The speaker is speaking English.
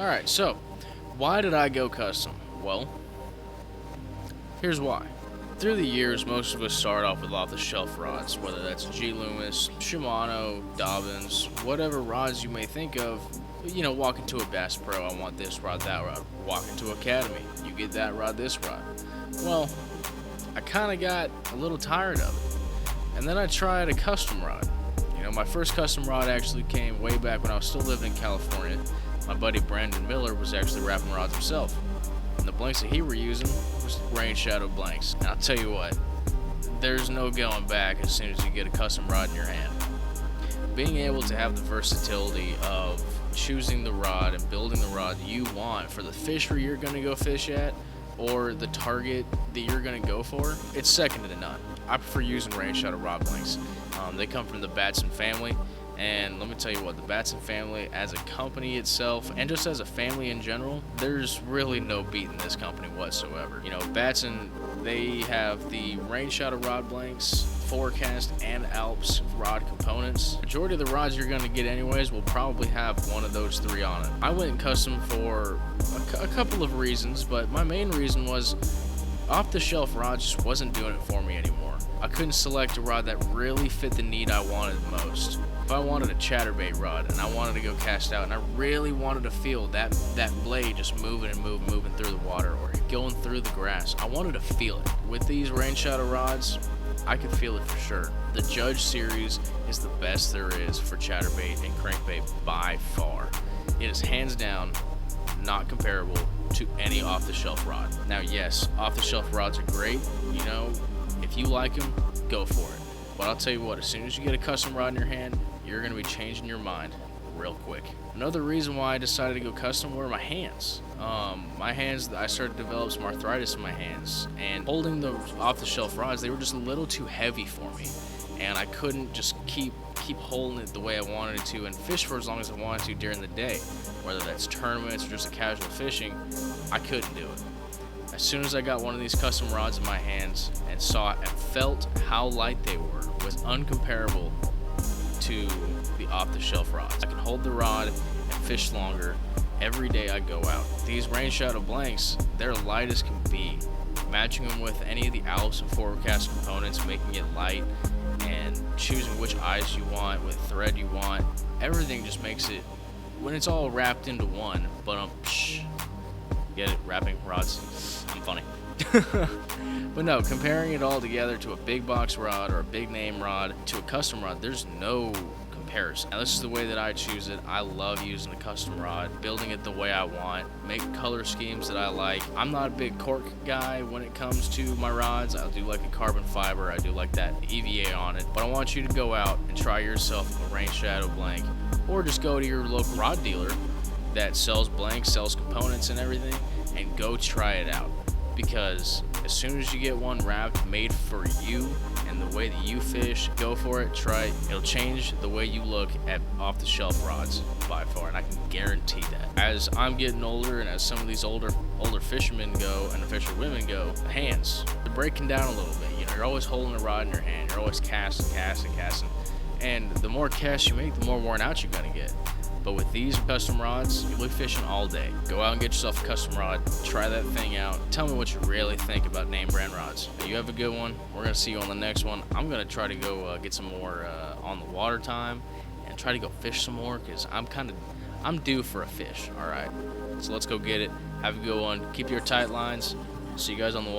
Alright, so why did I go custom? Well, here's why. Through the years, most of us start off with off-the-shelf rods, whether that's G. Loomis, Shimano, Dobbins, whatever rods you may think of. You know, walk into a Bass Pro, I want this rod, that rod. Walk into Academy, you get that rod, this rod. Well, I kind of got a little tired of it. And then I tried a custom rod. You know, my first custom rod actually came way back when I was still living in California. My buddy Brandon Miller was actually wrapping rods himself. And the blanks that he were using was Rain Shadow blanks. And I'll tell you what, there's no going back as soon as you get a custom rod in your hand. Being able to have the versatility of choosing the rod and building the rod you want for the fishery you're going to go fish at or the target that you're going to go for, it's second to none. I prefer using Rain Shadow rod blanks. They come from the Batson family. And let me tell you what, the Batson family as a company itself, and just as a family in general, there's really no beating this company whatsoever. You know, Batson, they have the Rain Shadow rod blanks, Forecast, and Alps rod components. Majority of the rods you're going to get anyways will probably have one of those three on it. I went custom for a couple of reasons, but my main reason was off-the-shelf rod just wasn't doing it for me anymore. I couldn't select a rod that really fit the need I wanted most. If I wanted a chatterbait rod and I wanted to go cast out and I really wanted to feel that blade just moving through the water or going through the grass, I wanted to feel it. With these Rain Shadow rods, I could feel it for sure. The Judge series is the best there is for chatterbait and crankbait by far. It is hands down not comparable to any off-the-shelf rod. Now yes, off-the-shelf rods are great. You know, if you like them, go for it. But I'll tell you what, as soon as you get a custom rod in your hand, you're going to be changing your mind real quick. Another reason why I decided to go custom were my hands. My hands, I started to develop some arthritis in my hands, and holding the off-the-shelf rods, they were just a little too heavy for me, and I couldn't just keep holding it the way I wanted it to and fish for as long as I wanted to during the day. Whether that's tournaments or just a casual fishing, I couldn't do it. As soon as I got one of these custom rods in my hands and saw and felt how light they were, was uncomparable to the off-the-shelf rods. I can hold the rod and fish longer every day I go out. These Rain Shadow blanks, they're light as can be. Matching them with any of the Alps and Forecast components, making it light, and choosing which eyes you want, what thread you want, everything just makes it, when it's all wrapped into one, but get it? Wrapping rods. I'm funny. But no, comparing it all together to a big box rod or a big name rod to a custom rod, there's no comparison. Now, this is the way that I choose it. I love using a custom rod, building it the way I want, make color schemes that I like. I'm not a big cork guy when it comes to my rods. I do like a carbon fiber. I do like that EVA on it. But I want you to go out and try yourself a Rain Shadow blank, or just go to your local rod dealer that sells blanks, sells components and everything, and go try it out. Because as soon as you get one wrapped, made for you and the way that you fish, go for it, try it. It'll change the way you look at off-the-shelf rods by far, and I can guarantee that. As I'm getting older, and as some of these older fishermen go, and the fisherwomen go, the hands, they're breaking down a little bit. You know, you're always holding a rod in your hand. You're always casting. And the more casts you make, the more worn out you're gonna get. But with these custom rods, you'll be fishing all day. Go out and get yourself a custom rod. Try that thing out. Tell me what you really think about name brand rods. You have a good one. We're going to see you on the next one. I'm going to try to go get some more on the water time and try to go fish some more because I'm due for a fish. All right. So let's go get it. Have a good one. Keep your tight lines. See you guys on the water.